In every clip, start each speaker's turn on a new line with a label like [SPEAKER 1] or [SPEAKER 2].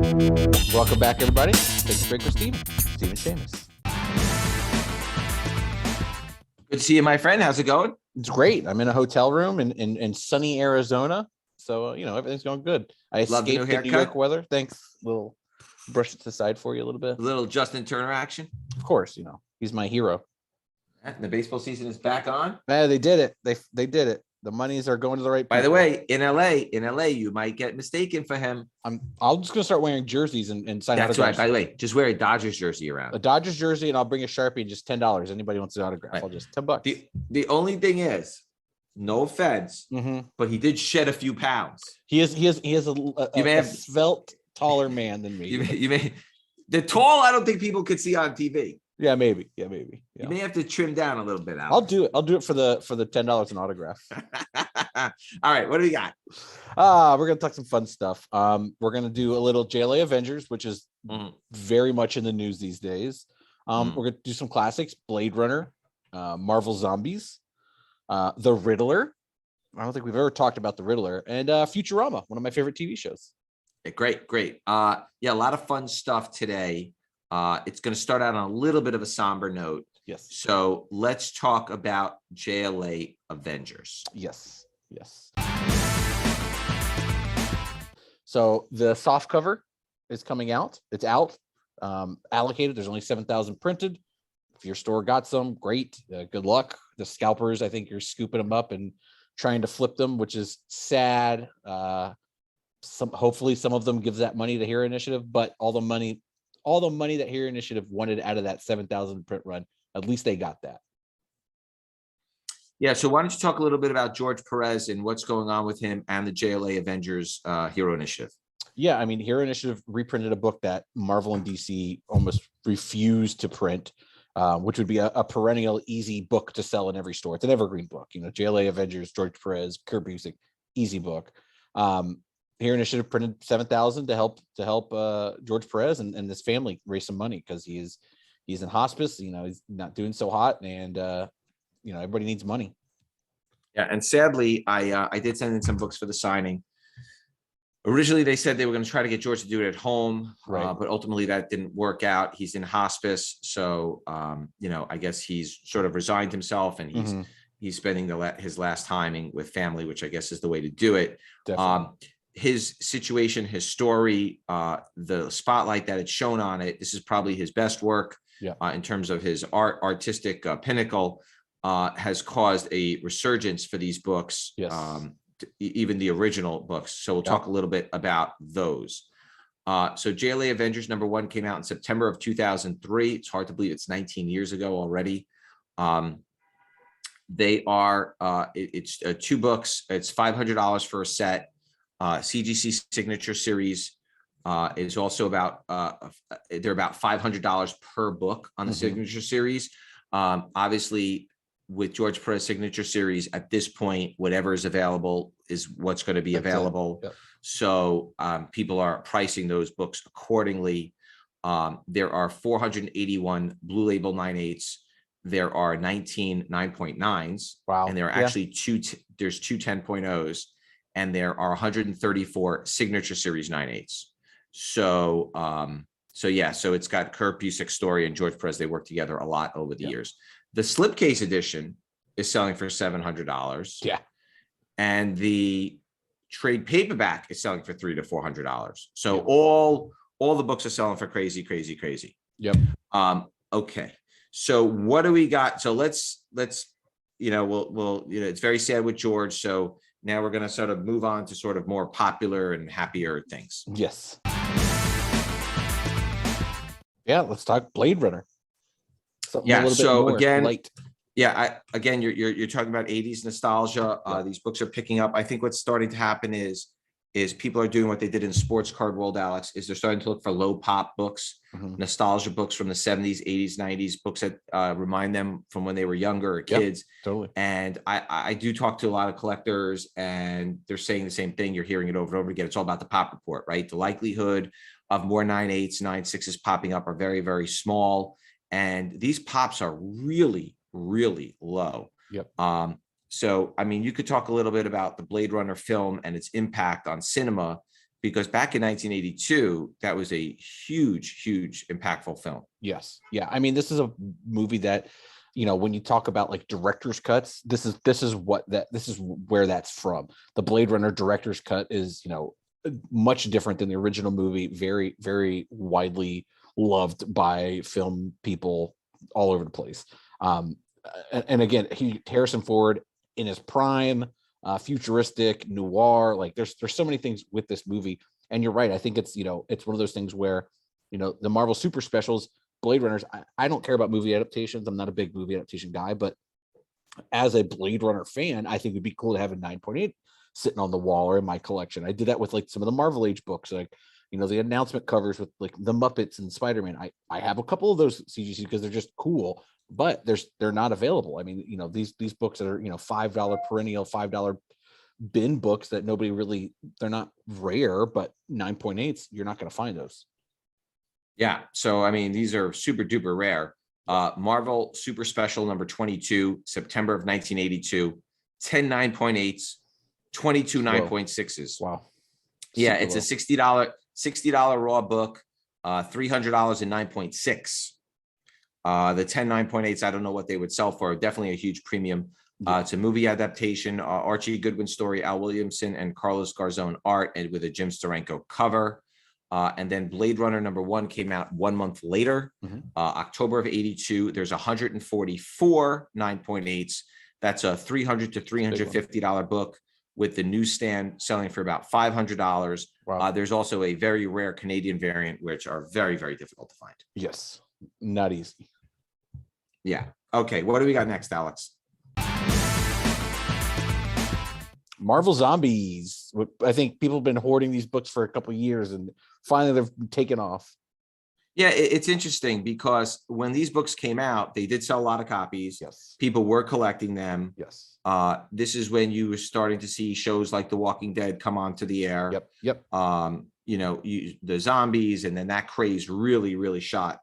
[SPEAKER 1] Welcome back, everybody. Take a break with Stephen Shamus.
[SPEAKER 2] Good to see you, my friend. How's it going?
[SPEAKER 1] It's great. I'm in a hotel room in sunny Arizona, so everything's going good. I escaped the New York weather. Thanks. We'll brush it to the side for you a little bit.
[SPEAKER 2] A little Justin Turner action.
[SPEAKER 1] Of course, he's my hero.
[SPEAKER 2] And the baseball season is back on.
[SPEAKER 1] They did it. They did it. The monies are going to the right people.
[SPEAKER 2] By the way, in LA, you might get mistaken for him.
[SPEAKER 1] I'm just gonna start wearing jerseys and sign
[SPEAKER 2] autographs. That's right. By the way, just wear a Dodgers jersey around.
[SPEAKER 1] A Dodgers jersey, and I'll bring a Sharpie and just $10. Anybody wants an autograph, right. I'll just $10.
[SPEAKER 2] The only thing is, no offense, but he did shed a few pounds.
[SPEAKER 1] He has a svelte, taller man than me.
[SPEAKER 2] You may the tall. I don't think people could see on TV.
[SPEAKER 1] Yeah, maybe. Yeah.
[SPEAKER 2] You may have to trim down a little bit.
[SPEAKER 1] I'll do it for the $10 an autograph.
[SPEAKER 2] All right, what do we got?
[SPEAKER 1] We're gonna talk some fun stuff. We're gonna do a little JLA Avengers, which is very much in the news these days. We're gonna do some classics: Blade Runner, Marvel Zombies, The Riddler. I don't think we've ever talked about The Riddler, and Futurama, one of my favorite TV shows.
[SPEAKER 2] Great. Yeah, a lot of fun stuff today. It's going to start out on a little bit of a somber note.
[SPEAKER 1] Yes.
[SPEAKER 2] So let's talk about JLA Avengers.
[SPEAKER 1] Yes. So the soft cover is coming out. It's out. Allocated. There's only 7,000 printed. If your store got some, great. Good luck. The scalpers, I think you're scooping them up and trying to flip them, which is sad. Hopefully some of them gives that money to Hero Initiative, but all the money that Hero Initiative wanted out of that 7,000 print run, at least they got that.
[SPEAKER 2] Yeah, so why don't you talk a little bit about George Perez and what's going on with him and the JLA Avengers Hero Initiative?
[SPEAKER 1] Yeah, I mean, Hero Initiative reprinted a book that Marvel and DC almost refused to print, which would be a perennial easy book to sell in every store. It's an evergreen book. JLA Avengers, George Perez, Kurt Busiek, easy book. Hero Initiative printed 7,000 to help George Perez and his family raise some money because he's in hospice. He's not doing so hot, and everybody needs money.
[SPEAKER 2] Yeah, and sadly, I did send in some books for the signing. Originally, they said they were going to try to get George to do it at home, right. But ultimately that didn't work out. He's in hospice, so I guess he's sort of resigned himself, and he's spending his last time with family, which I guess is the way to do it. His situation, his story, the spotlight that it's shown on it, this is probably his best work in terms of his artistic pinnacle, has caused a resurgence for these books, even the original books. So we'll talk a little bit about those. So JLA Avengers #1 came out in September of 2003. It's hard to believe it's 19 years ago already. They are, it's 2 books. It's $500 for a set. CGC Signature Series is also about they're about $500 per book on the Signature Series. Obviously, with George Perez Signature Series, at this point, whatever is available is what's going to be available. Yep. So people are pricing those books accordingly. There are 481 Blue Label 9/8s. There are 19 9.9s. Wow. And there are actually there's 2 10.0s. And there are 134 Signature Series 9/8s. So it's got Kurt Busiek's story and George Perez. They worked together a lot over the years. The slipcase edition is selling for $700. Yeah. And the trade paperback is selling for $300 to $400. So all the books are selling for crazy. Yep. Okay. So what do we got? So let's we'll it's very sad with George. So now we're going to sort of move on to sort of more popular and happier things.
[SPEAKER 1] Yes. Yeah, let's talk Blade Runner.
[SPEAKER 2] So again, light. You're talking about 80s nostalgia. These books are picking up. I think what's starting to happen is people are doing what they did in sports card world, Alex, is they're starting to look for low pop books, nostalgia books from the 70s, 80s, 90s, books that remind them from when they were younger or kids.
[SPEAKER 1] Totally.
[SPEAKER 2] And I do talk to a lot of collectors, and they're saying the same thing. You're hearing it over and over again. It's all about the pop report, right? The likelihood of more 9/8s, 9/6s popping up are very, very small. And these pops are really, really low.
[SPEAKER 1] Yep.
[SPEAKER 2] So, I mean, you could talk a little bit about the Blade Runner film and its impact on cinema because back in 1982, that was a huge, huge, impactful film.
[SPEAKER 1] Yes. Yeah. I mean, this is a movie that, when you talk about like director's cuts, this is where that's from. The Blade Runner director's cut is, much different than the original movie. Very, very widely loved by film people all over the place. And again, Harrison Ford in his prime, futuristic noir, like there's so many things with this movie. And you're right. I think it's, it's one of those things where, the Marvel super specials, Blade Runners, I don't care about movie adaptations. I'm not a big movie adaptation guy, but as a Blade Runner fan, I think it'd be cool to have a 9.8 sitting on the wall or in my collection. I did that with like some of the Marvel Age books, like, the announcement covers with like the Muppets and Spider-Man. I have a couple of those CGC because they're just cool, but they're not available. I mean, these books that are, $5 perennial, $5 bin books that nobody really, they're not rare, but 9.8s, you're not going to find those.
[SPEAKER 2] Yeah. So, I mean, these are super duper rare. Marvel Super Special number 22, September of 1982, 10 9.8s, 22 9.6s.
[SPEAKER 1] Wow.
[SPEAKER 2] Yeah, it's a $60 raw book, $300 in 9.6. The 10 9.8s, I don't know what they would sell for. Definitely a huge premium. It's a movie adaptation. Archie Goodwin story, Al Williamson and Carlos Garzón art, and with a Jim Steranko cover. And then Blade Runner #1 came out 1 month later, October of 82. There's 144 9.8s. That's a $300 to $350 book, with the newsstand selling for about $500.
[SPEAKER 1] Wow.
[SPEAKER 2] There's also a very rare Canadian variant, which are very, very difficult to find.
[SPEAKER 1] Yes, not easy.
[SPEAKER 2] Yeah. Okay. What do we got next, Alex?
[SPEAKER 1] Marvel Zombies. I think people have been hoarding these books for a couple of years, and finally they've taken off.
[SPEAKER 2] Yeah, it's interesting because when these books came out, they did sell a lot of copies.
[SPEAKER 1] Yes.
[SPEAKER 2] People were collecting them.
[SPEAKER 1] Yes.
[SPEAKER 2] This is when you were starting to see shows like The Walking Dead come onto the air.
[SPEAKER 1] Yep.
[SPEAKER 2] The zombies, and then that craze really, really shot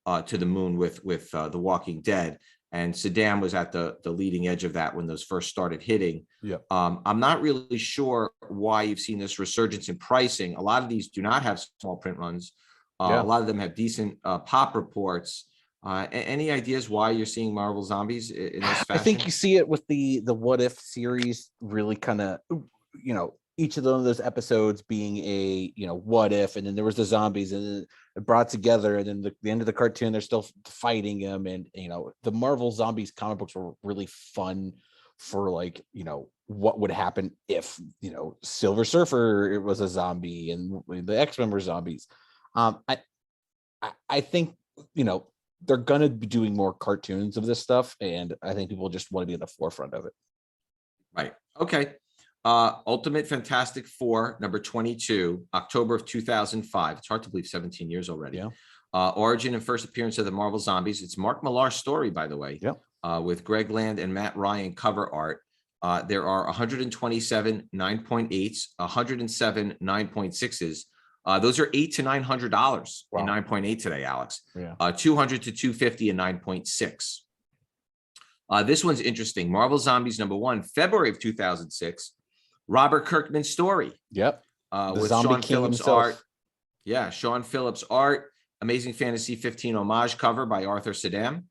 [SPEAKER 2] to the moon with The Walking Dead. And Saddam was at the leading edge of that when those first started hitting.
[SPEAKER 1] Yep.
[SPEAKER 2] I'm not really sure why you've seen this resurgence in pricing. A lot of these do not have small print runs. A lot of them have decent pop reports. Any ideas why you're seeing Marvel Zombies in this fashion?
[SPEAKER 1] I think you see it with the What If series, really kind of, each of those episodes being a, what if, and then there was the zombies, and then it brought together, and then the end of the cartoon, they're still fighting them. And, the Marvel Zombies comic books were really fun for, like, what would happen if, Silver Surfer was a zombie and the X-Men were zombies. I think, they're going to be doing more cartoons of this stuff, and I think people just want to be at the forefront of it.
[SPEAKER 2] Right. Okay. Ultimate Fantastic Four, number 22, October of 2005. It's hard to believe 17 years already.
[SPEAKER 1] Yeah.
[SPEAKER 2] Origin and first appearance of the Marvel Zombies. It's Mark Millar's story, by the way.
[SPEAKER 1] Yeah.
[SPEAKER 2] With Greg Land and Matt Ryan cover art. There are 127 9.8s, 107 9.6s. Those are $800 to $900 in 9.8 today, Alex.
[SPEAKER 1] Yeah.
[SPEAKER 2] 200 to 250 in 9.6. This one's interesting. Marvel Zombies #1, February of 2006. Robert Kirkman's story.
[SPEAKER 1] Yep.
[SPEAKER 2] With Sean Phillips art. Yeah, Sean Phillips art. Amazing Fantasy 15 homage cover by Arthur Saddam.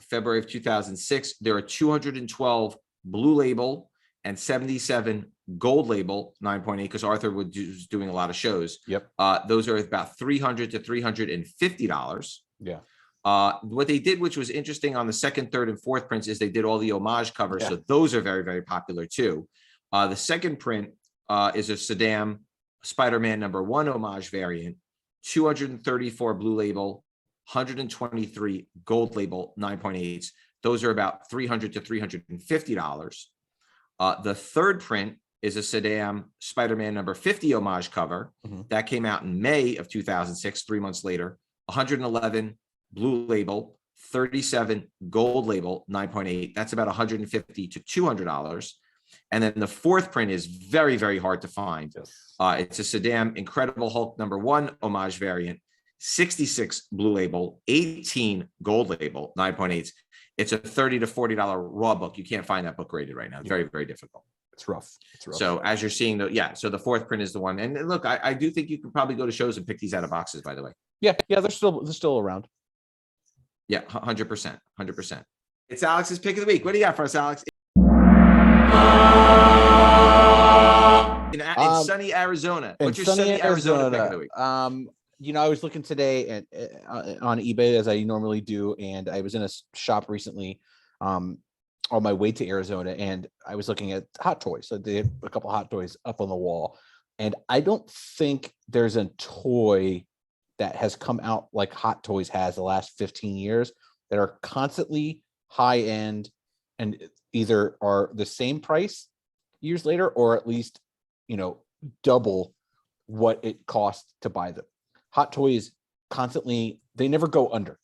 [SPEAKER 2] February of 2006. There are 212 blue label and 77 gold label 9.8, because Arthur was doing a lot of shows.
[SPEAKER 1] Yep.
[SPEAKER 2] Those are about $300 to $350.
[SPEAKER 1] Yeah.
[SPEAKER 2] What they did, which was interesting on the second, third, and fourth prints, is they did all the homage covers.
[SPEAKER 1] Yeah.
[SPEAKER 2] So those are very, very popular too. The second print is a Saddam Spider-Man #1 homage variant, 234 blue label, 123 gold label 9.8s. Those are about $300 to $350. The third print is a Saddam Spider-Man #50 homage cover. That came out in May of 2006, 3 months later. 111 blue label, 37 gold label 9.8. That's about $150 to $200. And then the fourth print is very, very hard to find.
[SPEAKER 1] Yes.
[SPEAKER 2] It's a Saddam Incredible Hulk #1 homage variant, 66 blue label, 18 gold label 9.8s. It's a $30 to $40 raw book. You can't find that book graded right now. It's very, very difficult.
[SPEAKER 1] It's rough. It's rough.
[SPEAKER 2] So as you're seeing so the fourth print is the one. And look, I do think you could probably go to shows and pick these out of boxes, by the way.
[SPEAKER 1] Yeah, they're still around.
[SPEAKER 2] Yeah, 100%. 100%. It's Alex's pick of the week. What do you got for us, Alex? In sunny Arizona. What's your sunny Arizona pick of the week?
[SPEAKER 1] I was looking today on eBay, as I normally do, and I was in a shop recently on my way to Arizona, and I was looking at Hot Toys. So they had a couple Hot Toys up on the wall, and I don't think there's a toy that has come out like Hot Toys has the last 15 years that are constantly high end and either are the same price years later, or at least, double what it costs to buy them. Hot Toys constantly, they never go under.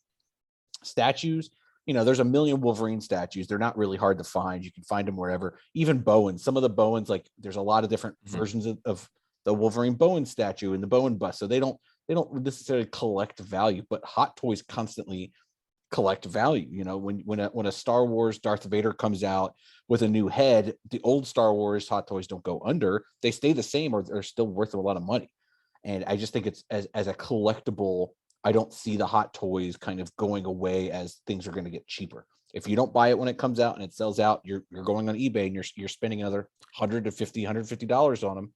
[SPEAKER 1] Statues, there's a million Wolverine statues. They're not really hard to find. You can find them wherever. Even Bowens, some of the Bowens, like there's a lot of different versions of the Wolverine Bowen statue and the Bowen bust. So they don't necessarily collect value, but Hot Toys constantly collect value. When a Star Wars Darth Vader comes out with a new head, the old Star Wars Hot Toys don't go under. They stay the same, or they're still worth a lot of money. And I just think it's as a collectible, I don't see the Hot Toys kind of going away as things are going to get cheaper. If you don't buy it when it comes out and it sells out, you're going on eBay and you're spending another $150 on them.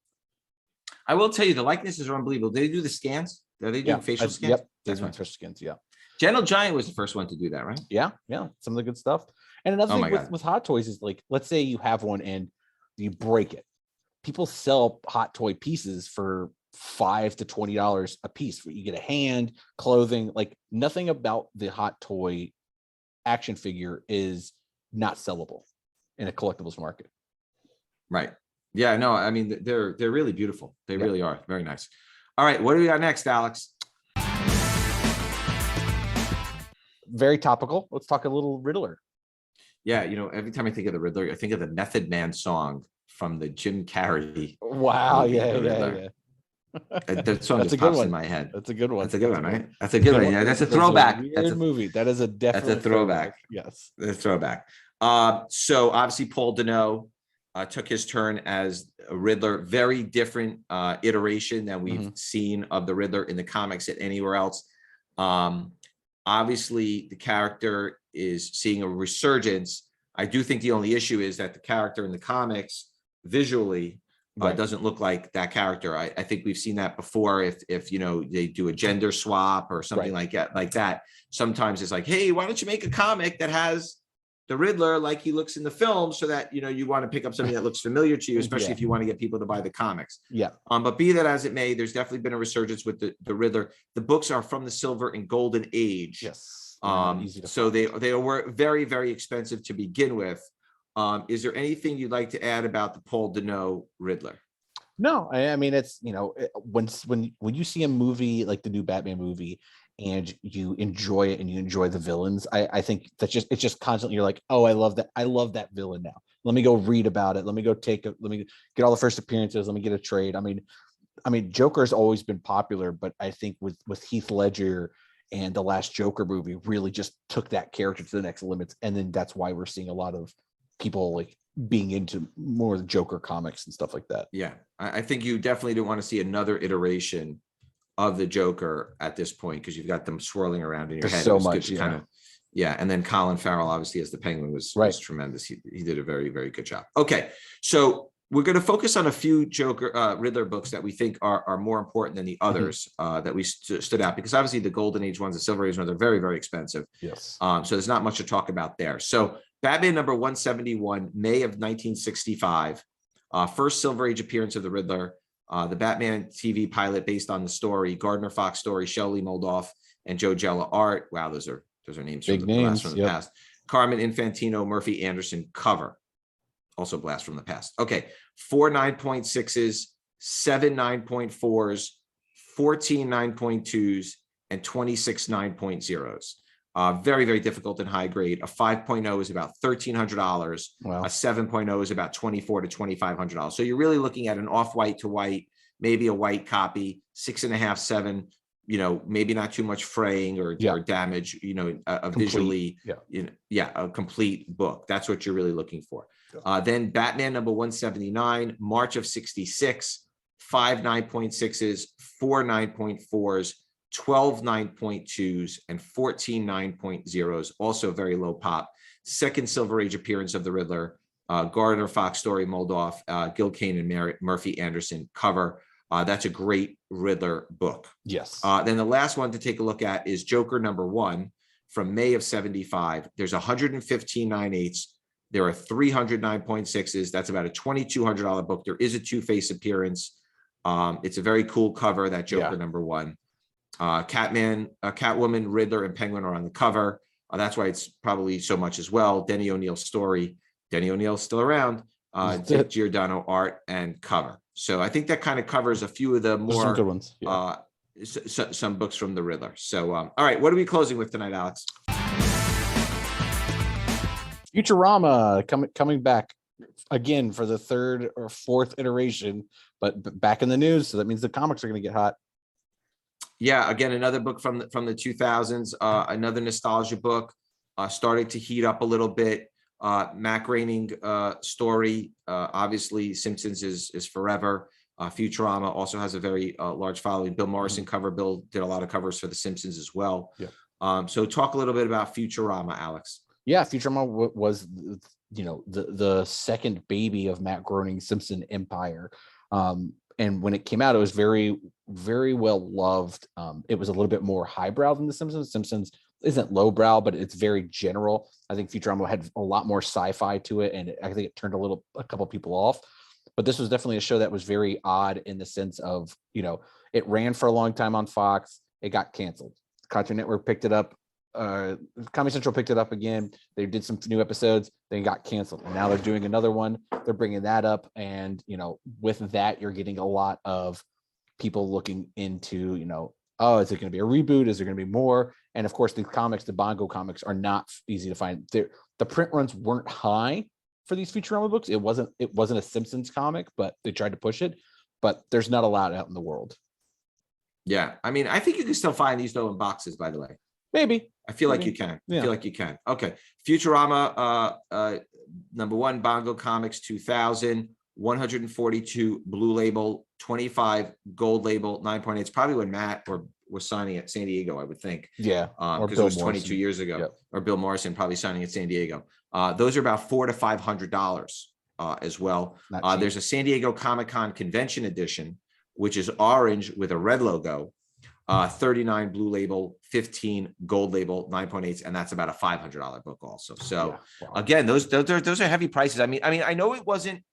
[SPEAKER 2] I will tell you, the likenesses are unbelievable. They do the scans. Are they doing facial scans?
[SPEAKER 1] Yep, they do facial scans. Yeah.
[SPEAKER 2] Gentle Giant was the first one to do that, right?
[SPEAKER 1] Yeah, some of the good stuff. And another thing with Hot Toys is, like, let's say you have one and you break it. People sell Hot Toy pieces for $5 to $20 a piece. You get a hand, clothing, like nothing about the Hot Toy action figure is not sellable in a collectibles market.
[SPEAKER 2] Right. Yeah, no, I mean, they're really beautiful. They really are. Very nice. All right, what do we got next, Alex?
[SPEAKER 1] Very topical. Let's talk a little Riddler.
[SPEAKER 2] Yeah, every time I think of the Riddler, I think of the Method Man song from the Jim Carrey.
[SPEAKER 1] Wow, yeah.
[SPEAKER 2] That song just pops in my head.
[SPEAKER 1] That's a good one.
[SPEAKER 2] That's a good one, right? That's a good one. Yeah, that's a throwback.
[SPEAKER 1] That's a movie. That is
[SPEAKER 2] that's a throwback.
[SPEAKER 1] Yes,
[SPEAKER 2] that's a throwback. So obviously Paul Dano took his turn as a Riddler. Very different iteration than we've seen of the Riddler in the comics at anywhere else. Obviously, the character is seeing a resurgence. I do think the only issue is that the character in the comics visually doesn't look like that character. I think we've seen that before. If they do a gender swap or something like that, sometimes it's like, hey, why don't you make a comic that has the Riddler like he looks in the film, so that you want to pick up something that looks familiar to you, especially if you want to get people to buy the comics.
[SPEAKER 1] Yeah.
[SPEAKER 2] But be that as it may, there's definitely been a resurgence with the Riddler. The books are from the Silver and Golden Age.
[SPEAKER 1] Yes.
[SPEAKER 2] So they were very, very expensive to begin with. Is there anything you'd like to add about the Paul Dano Riddler?
[SPEAKER 1] No, I mean, it's, when you see a movie like the new Batman movie and you enjoy it and you enjoy the villains, I think it's just constantly, you're like, oh, I love that villain now. Let me go read about it. Let me get all the first appearances. Let me get a trade. I mean, Joker's always been popular, but I think with Heath Ledger and the last Joker movie really just took that character to the next limits. And then that's why we're seeing a lot of people like being into more of the Joker comics and stuff like that.
[SPEAKER 2] Yeah. I think you definitely don't want to see another iteration of the Joker at this point, because you've got them swirling around in your head.
[SPEAKER 1] So much,
[SPEAKER 2] and then Colin Farrell, obviously, as the Penguin was tremendous. He did a very, very good job. Okay, so we're going to focus on a few Riddler books that we think are more important than the others that we stood out, because obviously the Golden Age ones, the Silver Age ones, are very, very expensive.
[SPEAKER 1] Yes.
[SPEAKER 2] So there's not much to talk about there. So Batman number 171, May of 1965, first Silver Age appearance of the Riddler. The Batman TV pilot based on the story, Gardner Fox story, Shelley Moldoff and Joe Jella art. Wow, those are names.
[SPEAKER 1] Big names
[SPEAKER 2] from the past. Carmen Infantino, Murphy Anderson cover. Also blast from the past. Okay, 4 9.6s, 7 9.4s, 14 9.2s, and 26 9.0s. Very, very difficult and high grade. A 5.0 is about $1,300.
[SPEAKER 1] Wow.
[SPEAKER 2] A 7.0 is about $2,400 to $2,500. So you're really looking at an off-white to white, maybe a white copy, 6.5, 7, maybe not too much fraying or damage, visually, a complete book. That's what you're really looking for. Then Batman number 179, March of 66, 5 9.6s, 4 9.4s, 12 9.2s, and 14 9.0s. Also very low pop. Second Silver Age appearance of the Riddler. Gardner Fox story, Moldoff, Gil Kane and Murphy Anderson cover. That's a great Riddler book.
[SPEAKER 1] Yes.
[SPEAKER 2] Then the last one to take a look at is Joker number 1 from May of 75. There's 115 9/8. There are 300 9.6s. That's about a $2,200 book. There is a Two-Face appearance. It's a very cool cover, that Joker number 1. Catwoman, Riddler, and Penguin are on the cover. That's why it's probably so much as well. Denny O'Neil's story. Denny O'Neil's still around. Dick Giordano art and cover. So I think that kind of covers a few of the more
[SPEAKER 1] some good ones.
[SPEAKER 2] Some books from the Riddler. So all right, what are we closing with tonight, Alex?
[SPEAKER 1] Futurama coming back again for the 3rd or 4th iteration, but back in the news. So that means the comics are going to get hot.
[SPEAKER 2] Yeah, again, another book from the 2000s, another nostalgia book, starting to heat up a little bit. Mac Groening story. Obviously, Simpsons is forever. Futurama also has a very large following. Bill Morrison cover. Bill did a lot of covers for the Simpsons as well.
[SPEAKER 1] Yeah.
[SPEAKER 2] So talk a little bit about Futurama, Alex.
[SPEAKER 1] Yeah, Futurama was the second baby of Matt Groening's Simpson empire. And when it came out, it was very, very well loved. It was a little bit more highbrow than the Simpsons. Simpsons isn't lowbrow, but it's very general. I think Futurama had a lot more sci-fi to it, and I think it turned a couple people off. But this was definitely a show that was very odd in the sense of, it ran for a long time on Fox. It got canceled. Cartoon Network picked it up. Comedy Central picked it up again. They did some new episodes, then got canceled, and now they're doing another one. They're bringing that up, and with that, you're getting a lot of people looking into, is it going to be a reboot? Is there going to be more? And of course, the Bongo comics are not easy to find. The print runs weren't high for these Futurama books. It wasn't a Simpsons comic, but they tried to push it. But there's not a lot out in the world.
[SPEAKER 2] Yeah, I mean, I think you can still find these though in boxes. By the way,
[SPEAKER 1] maybe.
[SPEAKER 2] I feel like you can.
[SPEAKER 1] Yeah.
[SPEAKER 2] I feel like you can. Okay, Futurama number 1, Bongo Comics 2000. 142 blue label, 25 gold label, 9.8. It's probably when Matt was signing at San Diego, I would think.
[SPEAKER 1] Yeah.
[SPEAKER 2] Because it was 22 years ago.
[SPEAKER 1] Yep.
[SPEAKER 2] Or Bill Morrison probably signing at San Diego. Those are about $400 to $500 as well. There's a San Diego Comic-Con convention edition, which is orange with a red logo. 39 blue label, 15 gold label, 9.8, and that's about a $500 book also. So again, those are heavy prices. I mean, I know it wasn't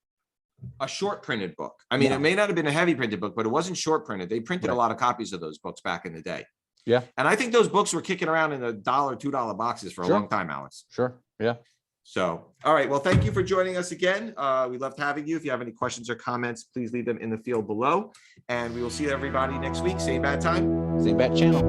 [SPEAKER 2] a short printed book. I mean, it may not have been a heavy printed book, but it wasn't short printed. They printed a lot of copies of those books back in the day.
[SPEAKER 1] Yeah.
[SPEAKER 2] And I think those books were kicking around in the $1, $2 boxes for a long time, Alex.
[SPEAKER 1] Sure. Yeah.
[SPEAKER 2] So, all right. Well, thank you for joining us again. We loved having you. If you have any questions or comments, please leave them in the field below. And we will see everybody next week. Same bad time.
[SPEAKER 1] Same bad channel.